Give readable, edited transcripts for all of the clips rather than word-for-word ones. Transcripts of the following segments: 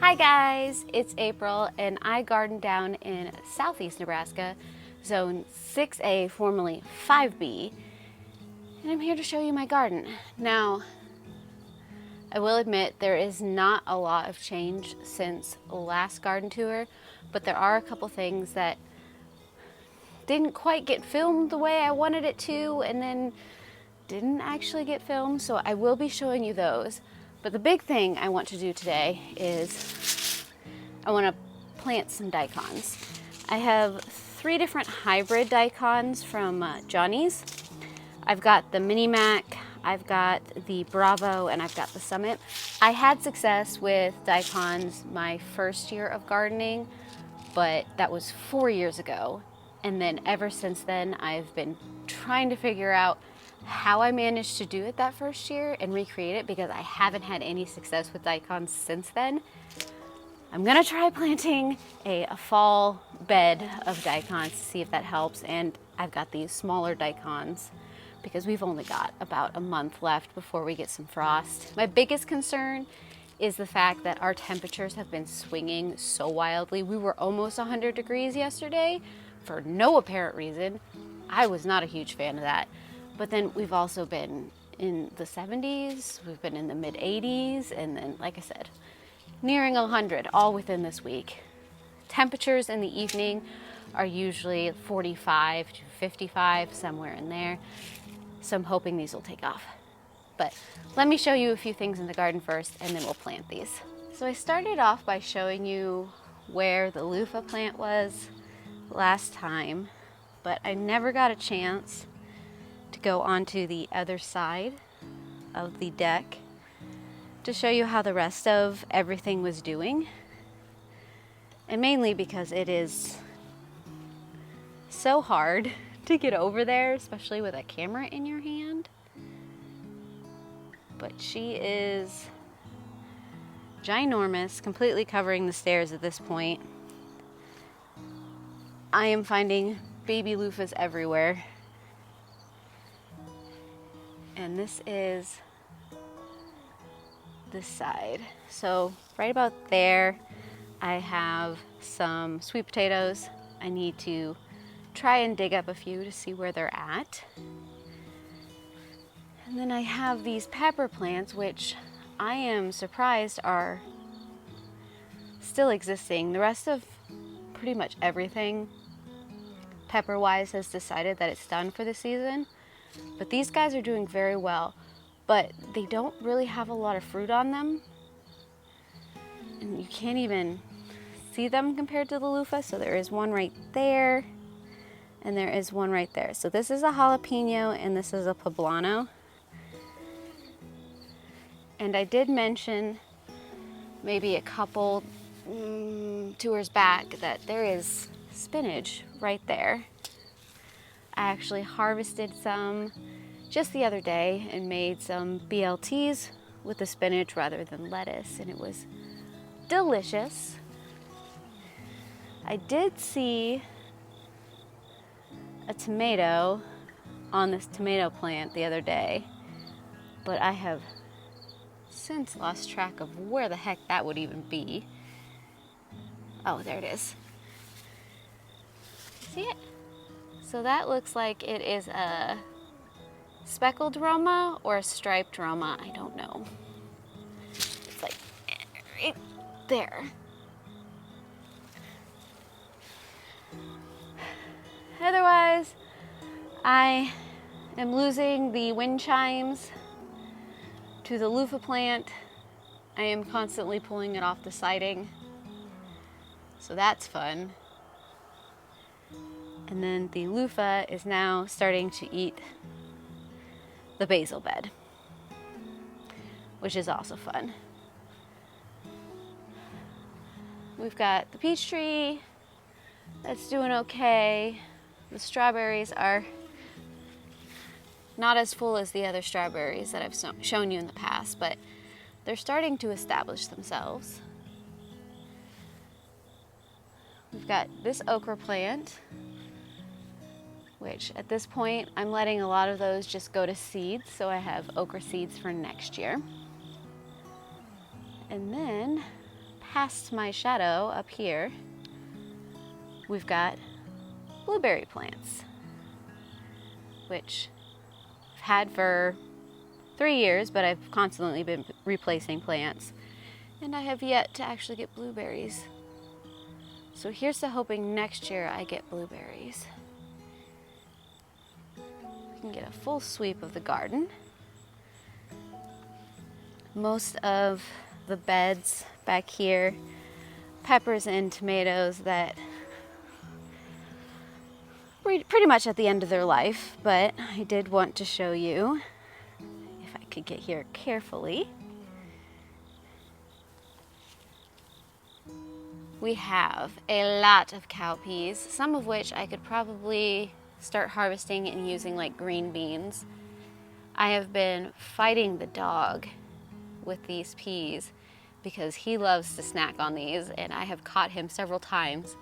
Hi guys, it's April and I garden down in southeast Nebraska, zone 6A, formerly 5B, and I'm here to show you my garden. Now, I will admit there is not a lot of change since last garden tour, but there are a couple things that didn't quite get filmed the way I wanted it to and then didn't actually get filmed, so I will be showing you those. But the big thing I want to do today is I want to plant some daikons. I have 3 different hybrid daikons from Johnny's. I've got the Mini Mac, I've got the Bravo, and I've got the Summit. I had success with daikons my first year of gardening, but that was 4 years ago. And then ever since then, I've been trying to figure out how I managed to do it that first year and recreate it, because I haven't had any success with daikons since then. I'm gonna try planting a fall bed of daikons to see if that helps, and I've got these smaller daikons because we've only got about a month left before we get some frost. My biggest concern is the fact that our temperatures have been swinging so wildly. We were almost 100 degrees yesterday for no apparent reason. I was not a huge fan of that. But then we've also been in the 70s, we've been in the mid 80s, and then, like I said, nearing 100 all within this week. Temperatures in the evening are usually 45 to 55, somewhere in there. So I'm hoping these will take off. But let me show you a few things in the garden first, and then we'll plant these. So I started off by showing you where the loofah plant was last time, but I never got a chance to go onto the other side of the deck to show you how the rest of everything was doing. And mainly because it is so hard to get over there, especially with a camera in your hand. But she is ginormous, completely covering the stairs at this point. I am finding baby loofahs everywhere. And this is this side. So right about there, I have some sweet potatoes. I need to try and dig up a few to see where they're at. And then I have these pepper plants, which I am surprised are still existing. The rest of pretty much everything pepper-wise has decided that it's done for the season. But these guys are doing very well, but they don't really have a lot of fruit on them. And you can't even see them compared to the loofah. So there is one right there, and there is one right there. So this is a jalapeno, and this is a poblano. And I did mention maybe a couple tours back that there is spinach right there. I actually harvested some just the other day and made some BLTs with the spinach rather than lettuce, and it was delicious. I did see a tomato on this tomato plant the other day, but I have since lost track of where the heck that would even be. Oh, there it is. See it? So that looks like it is a speckled Roma or a striped Roma. I don't know. It's like right there. Otherwise, I am losing the wind chimes to the loofah plant. I am constantly pulling it off the siding, so that's fun. And then the loofah is now starting to eat the basil bed, which is also fun. We've got the peach tree that's doing okay. The strawberries are not as full as the other strawberries that I've shown you in the past, but they're starting to establish themselves. We've got this okra plant, which at this point I'm letting a lot of those just go to seeds, so I have okra seeds for next year. And then past my shadow up here, we've got blueberry plants, which I've had for 3 years, but I've constantly been replacing plants, and I have yet to actually get blueberries. So here's to hoping next year I get blueberries. We can get a full sweep of the garden. Most of the beds back here, peppers and tomatoes that were pretty much at the end of their life, but I did want to show you, if I could get here carefully. We have a lot of cowpeas, some of which I could probably start harvesting and using like green beans. I have been fighting the dog with these peas because he loves to snack on these, and I have caught him several times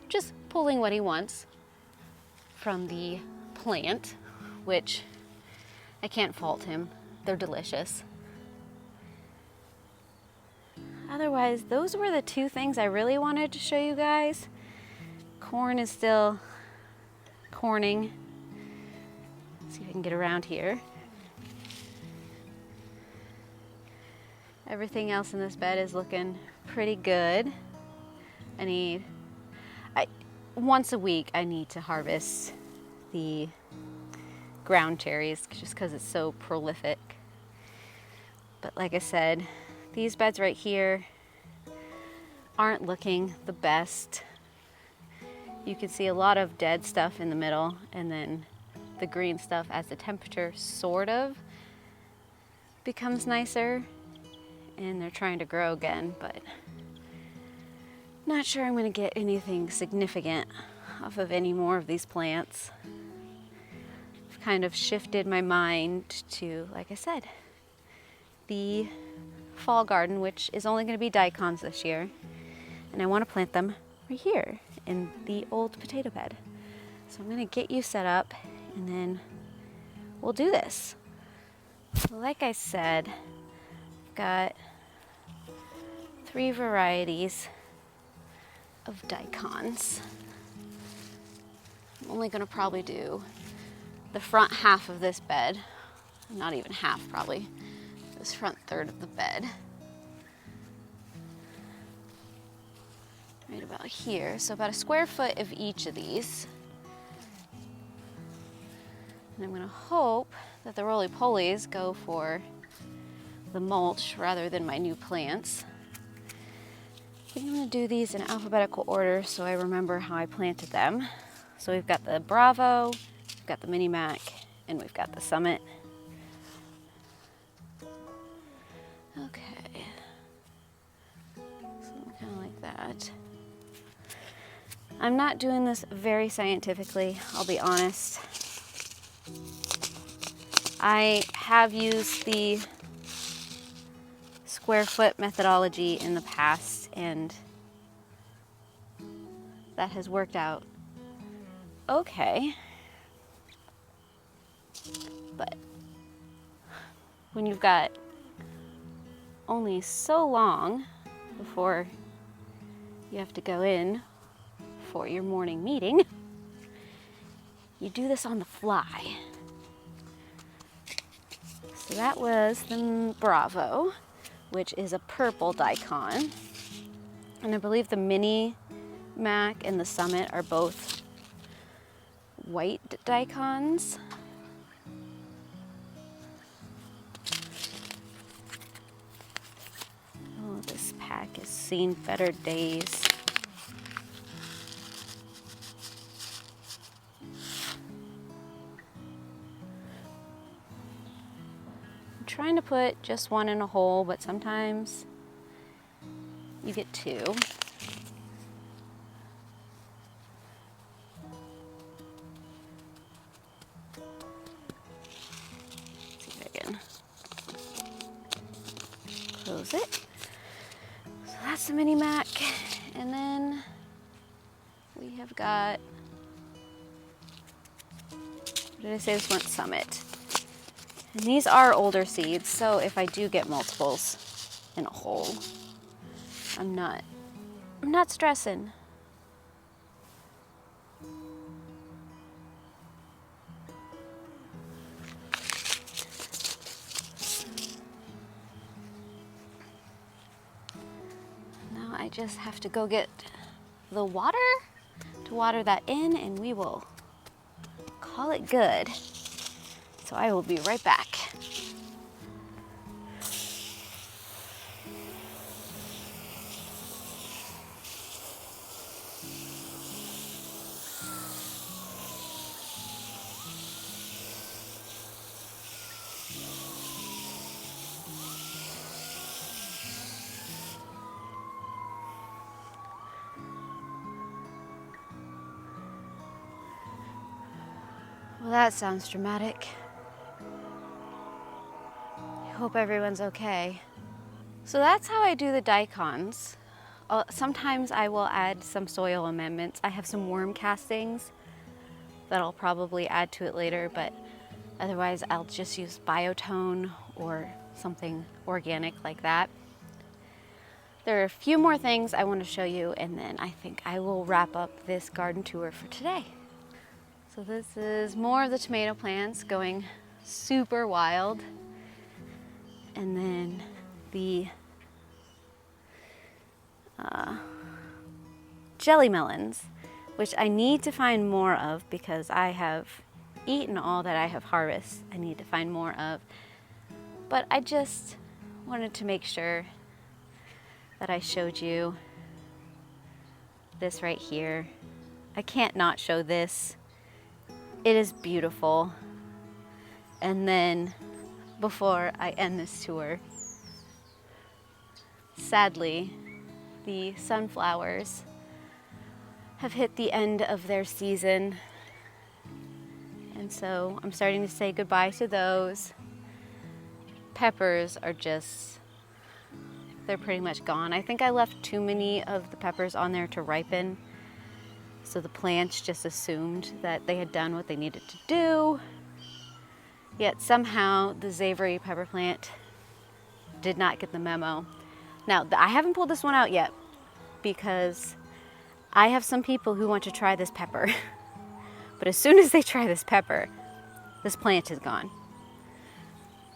just pulling what he wants from the plant, which I can't fault him. They're delicious. Otherwise, those were the two things I really wanted to show you guys. Corn is still corning. Let's see if I can get around here. Everything else in this bed is looking pretty good. Once a week I need to harvest the ground cherries just because it's so prolific. But like I said, these beds right here aren't looking the best. You can see a lot of dead stuff in the middle, and then the green stuff as the temperature sort of becomes nicer, and they're trying to grow again, but not sure I'm going to get anything significant off of any more of these plants. I've kind of shifted my mind to, like I said, the fall garden, which is only going to be daikons this year, and I want to plant them right here in the old potato bed. So I'm going to get you set up, and then we'll do this. Like I said, I've got 3 varieties of daikons. I'm only going to probably do the front half of this bed, not even half probably, this front third of the bed. Right about here, so about a square foot of each of these. And I'm going to hope that the roly-polies go for the mulch rather than my new plants. I think I'm going to do these in alphabetical order so I remember how I planted them. So we've got the Bravo, we've got the Mini Mac, and we've got the Summit. Okay. Something kind of like that. I'm not doing this very scientifically, I'll be honest. I have used the square foot methodology in the past, and that has worked out okay. But when you've got only so long before you have to go in for your morning meeting, you do this on the fly. So that was the Bravo, which is a purple daikon. And I believe the Mini Mac and the Summit are both white daikons. Oh, this pack has seen better days. I'm trying to put just one in a hole, but sometimes you get 2. Close it. So that's the Mini Mac, and then we have got, what did I say this one? Summit. And these are older seeds, so if I do get multiples in a hole, I'm not stressing. Now I just have to go get the water to water that in, and we will call it good. So I will be right back. Well, that sounds dramatic. I hope everyone's okay. So that's how I do the daikons. Sometimes I will add some soil amendments. I have some worm castings that I'll probably add to it later, but otherwise I'll just use biotone or something organic like that. There are a few more things I want to show you, and then I think I will wrap up this garden tour for today. So this is more of the tomato plants going super wild. And then the jelly melons, which I need to find more of because I have eaten all that I have harvested. I need to find more of. But I just wanted to make sure that I showed you this right here. I can't not show this. It is beautiful. And then before I end this tour, sadly, the sunflowers have hit the end of their season. And so I'm starting to say goodbye to those. Peppers are just, they're pretty much gone. I think I left too many of the peppers on there to ripen. So the plants just assumed that they had done what they needed to do. Yet somehow the savory pepper plant did not get the memo. Now, I haven't pulled this one out yet because I have some people who want to try this pepper. But as soon as they try this pepper, this plant is gone.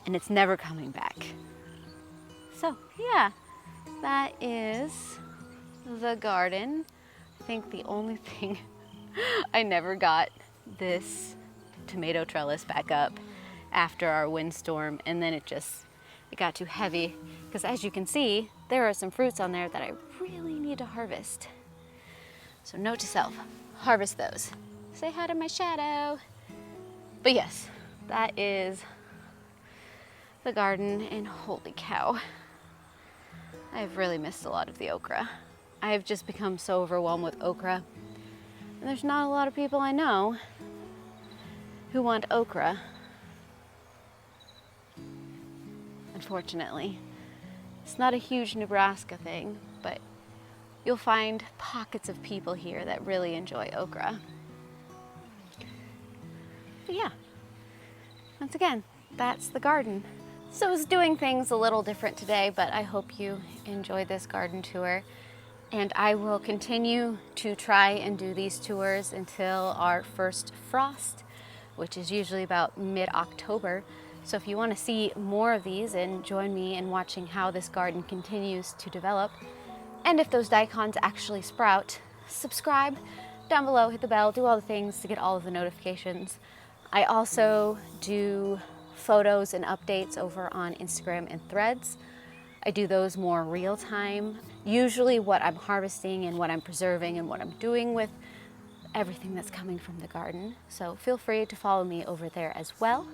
And it's never coming back. So yeah, that is the garden. I think the only thing, I never got this tomato trellis back up after our windstorm, and then it got too heavy, because as you can see, there are some fruits on there that I really need to harvest. So note to self, harvest those. Say hi to my shadow. But yes, that is the garden, and holy cow, I've really missed a lot of the okra. I have just become so overwhelmed with okra. And there's not a lot of people I know who want okra, unfortunately. It's not a huge Nebraska thing, but you'll find pockets of people here that really enjoy okra. But yeah, once again, that's the garden. So I was doing things a little different today, but I hope you enjoyed this garden tour. And I will continue to try and do these tours until our first frost, which is usually about mid-October. So if you want to see more of these and join me in watching how this garden continues to develop, and if those daikons actually sprout, subscribe down below, hit the bell, do all the things to get all of the notifications. I also do photos and updates over on Instagram and Threads. I do those more real time, usually what I'm harvesting and what I'm preserving and what I'm doing with everything that's coming from the garden. So feel free to follow me over there as well.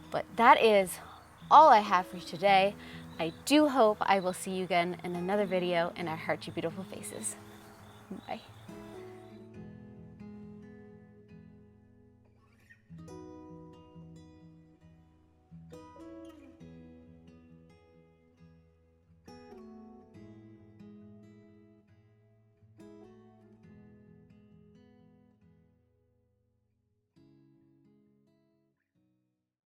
But that is all I have for you today. I do hope I will see you again in another video, and I heart you beautiful faces. Bye.